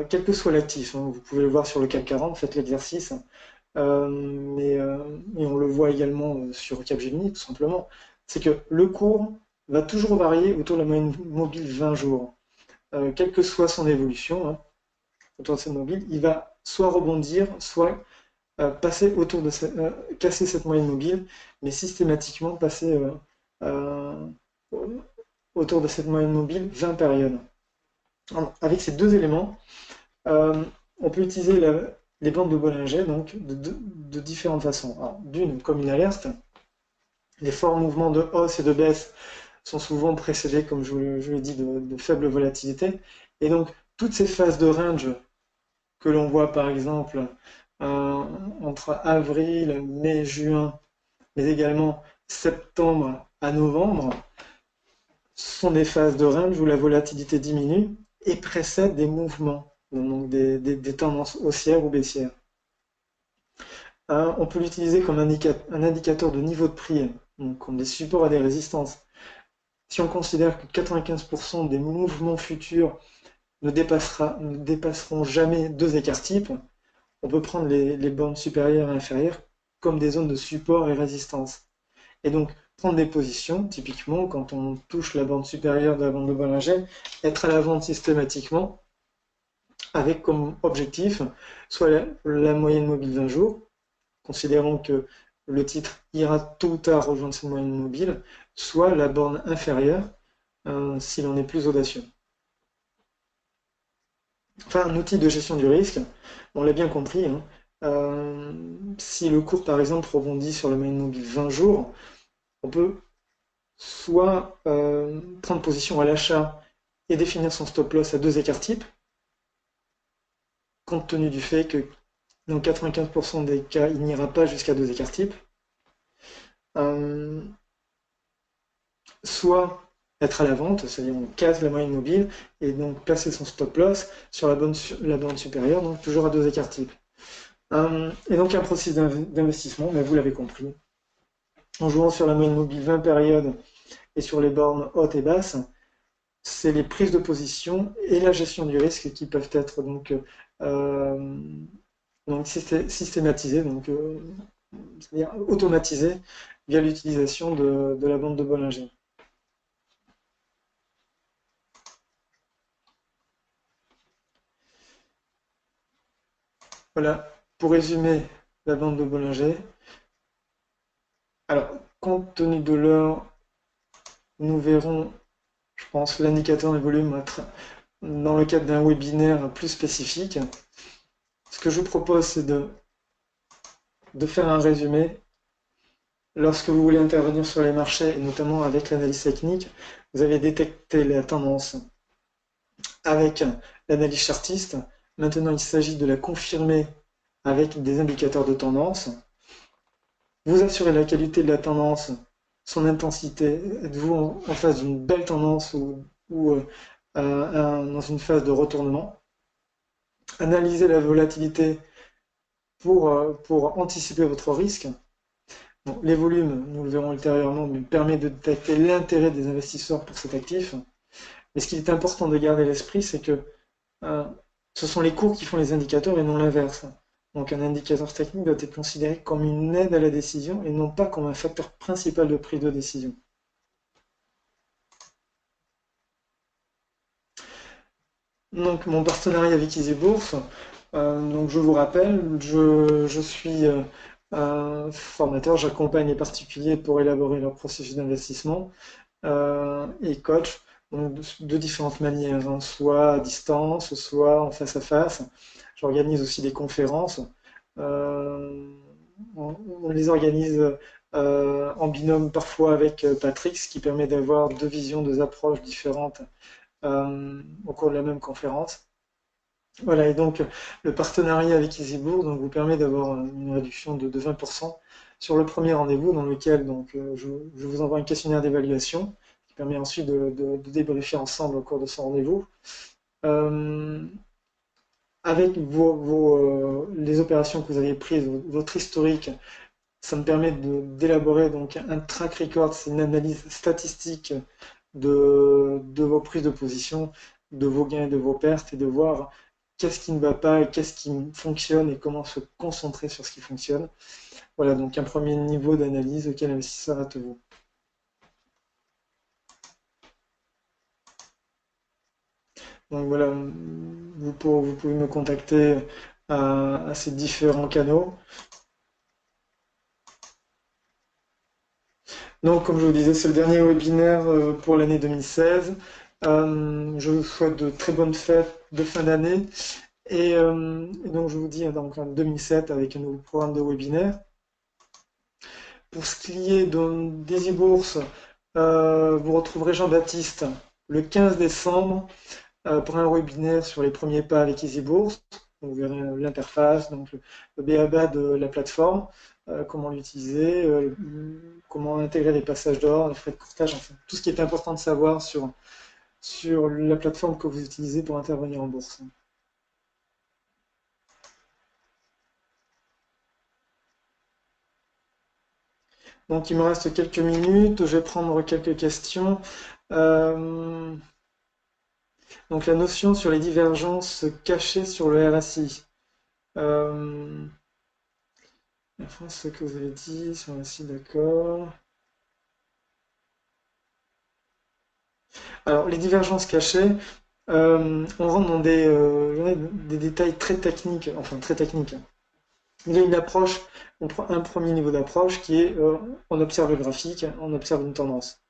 quel que soit l'actif, hein, vous pouvez le voir sur le CAC 40, faites l'exercice, et on le voit également sur Capgemini, tout simplement, c'est que le cours va toujours varier autour de la moyenne mobile 20 jours. Quelle que soit son évolution, hein, autour de cette mobile, il va soit rebondir, soit passer autour de casser cette moyenne mobile, mais systématiquement passer euh, autour de cette moyenne mobile 20 périodes. Alors, avec ces deux éléments, euh, on peut utiliser les bandes de Bollinger donc, de différentes façons. D'une, comme une alerte, les forts mouvements de hausse et de baisse sont souvent précédés, comme je l'ai dit, de faible volatilité. Et donc, toutes ces phases de range que l'on voit par exemple entre avril, mai, juin, mais également septembre à novembre, sont des phases de range où la volatilité diminue et précèdent des mouvements, donc des tendances haussières ou baissières. On peut l'utiliser comme un indicateur de niveau de prix, donc comme des supports et des résistances. Si on considère que 95% des mouvements futurs ne dépasseront jamais deux écarts types, on peut prendre les bandes supérieures et inférieures comme des zones de support et résistance. Et donc, prendre des positions, typiquement, quand on touche la bande supérieure de la bande de Bollinger, être à la vente systématiquement, avec comme objectif soit la moyenne mobile d'un jour, considérant que le titre ira tôt ou tard rejoindre cette moyenne mobile, soit la borne inférieure, si l'on est plus audacieux. Enfin, un outil de gestion du risque, on l'a bien compris, hein, si le cours par exemple rebondit sur la moyenne mobile 20 jours, on peut soit prendre position à l'achat et définir son stop loss à deux écarts types, compte tenu du fait que dans 95% des cas, il n'ira pas jusqu'à deux écarts types, soit être à la vente, c'est-à-dire on casse la moyenne mobile et donc placer son stop loss sur la bande supérieure, donc toujours à deux écarts types. Et donc un processus d'investissement, mais vous l'avez compris, en jouant sur la moyenne mobile 20 périodes et sur les bornes hautes et basses, c'est les prises de position et la gestion du risque qui peuvent être donc systématisées, c'est-à-dire automatisées via l'utilisation de la bande de Bollinger. Voilà, pour résumer la bande de Bollinger. Alors, compte tenu de l'heure, nous verrons, je pense, l'indicateur des volumes dans le cadre d'un webinaire plus spécifique. Ce que je vous propose, c'est de faire un résumé. Lorsque vous voulez intervenir sur les marchés, et notamment avec l'analyse technique, vous avez détecté la tendance avec l'analyse chartiste. Maintenant, il s'agit de la confirmer avec des indicateurs de tendance. Vous assurez la qualité de la tendance, son intensité. Êtes-vous en face d'une belle tendance ou dans une phase de retournement? Analysez la volatilité pour anticiper votre risque. Bon, les volumes, nous le verrons ultérieurement, mais permet de détecter l'intérêt des investisseurs pour cet actif. Mais ce qu'il est important de garder à l'esprit, c'est que ce sont les cours qui font les indicateurs et non l'inverse. Donc un indicateur technique doit être considéré comme une aide à la décision et non pas comme un facteur principal de prise de décision. Donc mon partenariat avec EasyBourse, donc je vous rappelle, je suis formateur, j'accompagne les particuliers pour élaborer leur processus d'investissement et coach donc de différentes manières, hein, soit à distance, soit en face à face. J'organise aussi des conférences. On les organise en binôme parfois avec Patrick, ce qui permet d'avoir deux visions, deux approches différentes au cours de la même conférence. Voilà, et donc le partenariat avec EasyBourse donc, vous permet d'avoir une réduction de 20% sur le premier rendez-vous dans lequel donc, je vous envoie un questionnaire d'évaluation qui permet ensuite de débriefer ensemble au cours de ce rendez-vous. Avec les opérations que vous avez prises, votre historique, ça me permet d'élaborer donc un track record, c'est une analyse statistique de vos prises de position, de vos gains et de vos pertes, et de voir qu'est-ce qui ne va pas, et qu'est-ce qui fonctionne et comment se concentrer sur ce qui fonctionne. Voilà, donc un premier niveau d'analyse auquel l'investisseur a tenu. Donc voilà, vous pouvez me contacter à ces différents canaux. Donc, comme je vous disais, c'est le dernier webinaire pour l'année 2016. Je vous souhaite de très bonnes fêtes de fin d'année. Et donc, je vous dis donc, en 2007 avec un nouveau programme de webinaire. Pour ce qui est des e-bourses, vous retrouverez Jean-Baptiste le 15 décembre pour un webinaire sur les premiers pas avec EasyBourse. Vous verrez l'interface, donc le b.a.-ba de la plateforme, comment l'utiliser, comment intégrer les passages d'ordre, les frais de courtage, enfin tout ce qui est important de savoir sur la plateforme que vous utilisez pour intervenir en bourse. Donc il me reste quelques minutes, je vais prendre quelques questions. Euh, donc la notion sur les divergences cachées sur le RSI. Euh, enfin, ce que vous avez dit sur le RSI, d'accord. Alors, les divergences cachées, on rentre dans des détails très techniques, enfin très techniques. Il y a une approche, on prend un premier niveau d'approche qui est on observe le graphique, on observe une tendance.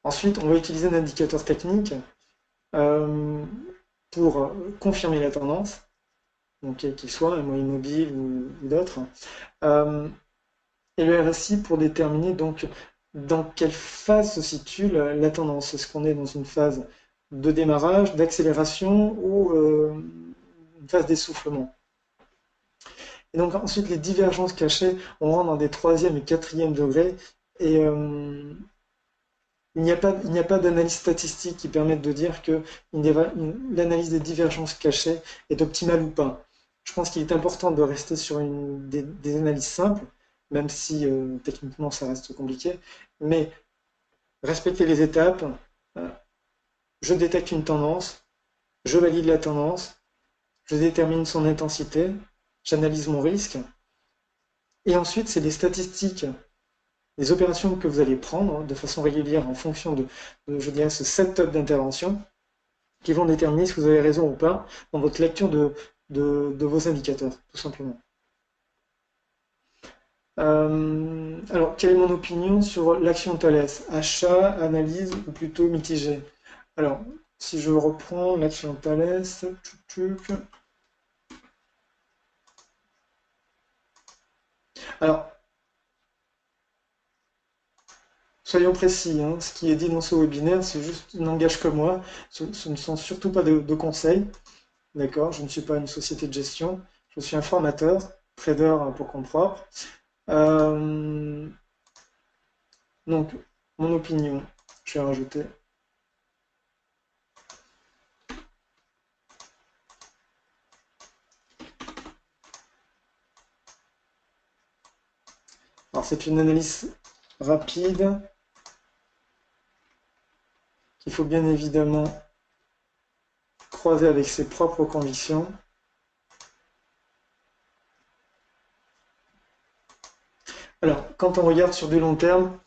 Ensuite, on va utiliser un indicateur technique euh, pour confirmer la tendance, donc qu'il soit un moyen mobile ou d'autres. Euh, et le RSI pour déterminer donc dans quelle phase se situe la tendance. Est-ce qu'on est dans une phase de démarrage, d'accélération ou une phase d'essoufflement? Et donc ensuite les divergences cachées, on rentre dans des troisième et quatrième degrés et il n'y a pas d'analyse statistique qui permette de dire que l'analyse des divergences cachées est optimale ou pas. Je pense qu'il est important de rester sur des analyses simples, même si techniquement ça reste compliqué, mais respecter les étapes. euh, Je détecte une tendance, je valide la tendance, je détermine son intensité, j'analyse mon risque, et ensuite c'est les statistiques, les opérations que vous allez prendre de façon régulière en fonction je dirais, ce setup d'intervention qui vont déterminer si vous avez raison ou pas dans votre lecture de vos indicateurs, tout simplement. Alors, quelle est mon opinion sur l'action Thales? Achat, analyse ou plutôt mitigé? Alors, si je reprends l'action Thales, alors, soyons précis, hein, ce qui est dit dans ce webinaire, c'est juste, n'engage que moi, ce ne sont surtout pas de conseils, d'accord? Je ne suis pas une société de gestion, je suis un formateur, trader pour compte propre. Euh, donc, mon opinion, je vais rajouter. Alors, c'est une analyse rapide qu'il faut bien évidemment croiser avec ses propres convictions. Alors, quand on regarde sur du long terme,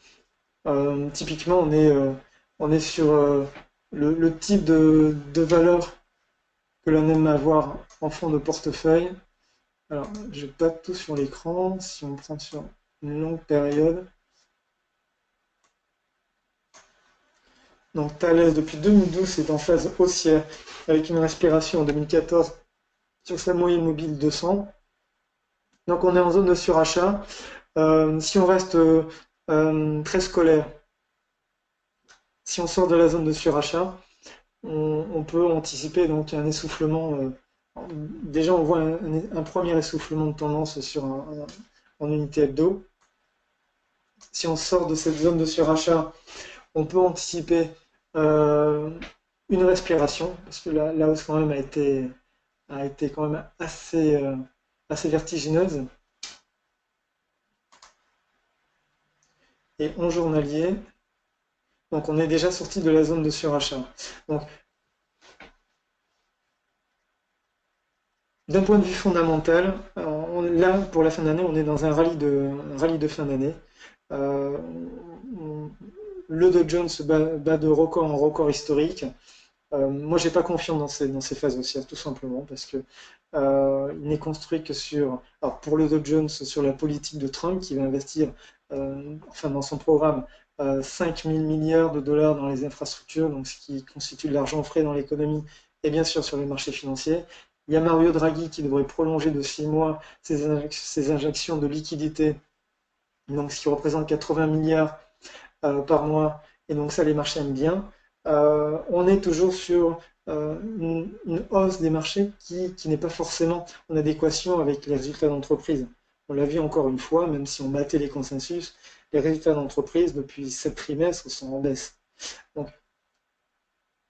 typiquement, on est sur le type de valeur que l'on aime avoir en fond de portefeuille. Alors, je n'ai pas tout sur l'écran. Si on prend sur une longue période. Donc, Thales, depuis 2012, est en phase haussière avec une respiration en 2014 sur sa moyenne mobile 200. Donc, on est en zone de surachat. Si on reste très scolaire, si on sort de la zone de surachat, on peut anticiper donc un essoufflement. Déjà, on voit un premier essoufflement de tendance en unité hebdo. Si on sort de cette zone de surachat, on peut anticiper euh, une respiration, parce que la hausse quand même a été quand même assez vertigineuse. Et en journalier, Donc on est déjà sorti de la zone de surachat. Donc d'un point de vue fondamental, là pour la fin d'année, on est dans un rallye de fin d'année. Euh, le Dow Jones bat de record en record historique. Moi, j'ai pas confiance dans ces phases haussières, tout simplement, parce que il n'est construit que sur, alors pour le Dow Jones, sur la politique de Trump, qui va investir, enfin dans son programme, 5 000 milliards de dollars dans les infrastructures, donc ce qui constitue de l'argent frais dans l'économie, et bien sûr sur les marchés financiers. Il y a Mario Draghi qui devrait prolonger de 6 mois ses injections de liquidités, donc ce qui représente 80 milliards par mois, et donc ça les marchés aiment bien. On est toujours sur une hausse des marchés qui n'est pas forcément en adéquation avec les résultats d'entreprise. On l'a vu encore une fois, même si on battait les consensus, les résultats d'entreprise depuis 7 trimestres sont en baisse. Donc,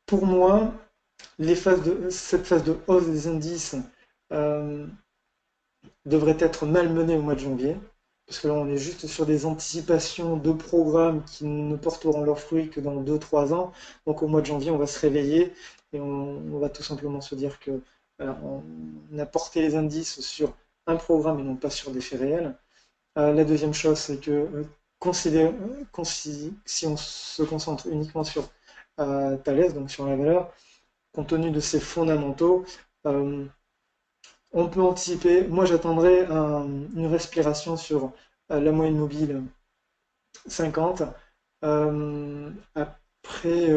pour moi, cette phase de hausse des indices devrait être malmenée au mois de janvier, parce que là on est juste sur des anticipations de programmes qui ne porteront leurs fruits que dans 2-3 ans. Donc au mois de janvier, on va se réveiller et on va tout simplement se dire que on a porté les indices sur un programme et non pas sur des faits réels. La deuxième chose, c'est que si on se concentre uniquement sur Thales, donc sur la valeur, compte tenu de ses fondamentaux, on peut anticiper. Moi, j'attendrai une respiration sur la moyenne mobile 50. Après,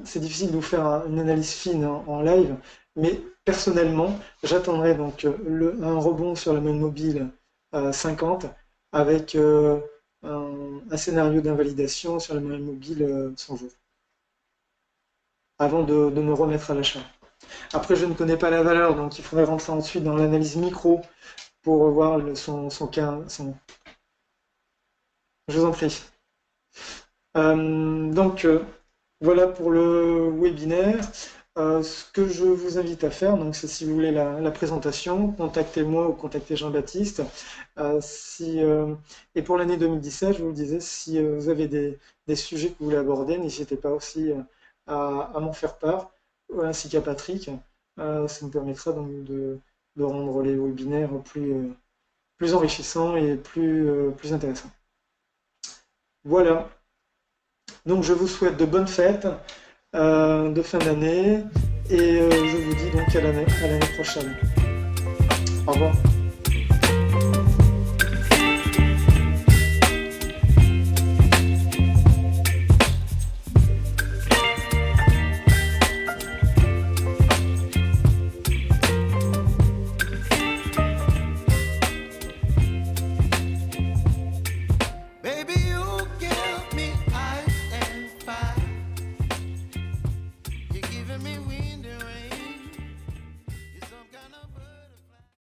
c'est difficile de vous faire une analyse fine en live, mais personnellement, j'attendrai donc un rebond sur la moyenne mobile 50 avec un scénario d'invalidation sur la moyenne mobile 100 jours, avant de me remettre à l'achat. Après, je ne connais pas la valeur, donc il faudrait rentrer ensuite dans l'analyse micro pour voir son cas. Je vous en prie. Donc, voilà pour le webinaire. Ce que je vous invite à faire, donc, c'est si vous voulez la présentation, contactez-moi ou contactez Jean-Baptiste. Et pour l'année 2017, je vous le disais, si vous avez des sujets que vous voulez aborder, n'hésitez pas aussi à m'en faire part, ainsi qu'à Patrick. Ça nous permettra donc de rendre les webinaires plus enrichissants et plus intéressants. Voilà. Donc je vous souhaite de bonnes fêtes de fin d'année et je vous dis donc à l'année prochaine. Au revoir.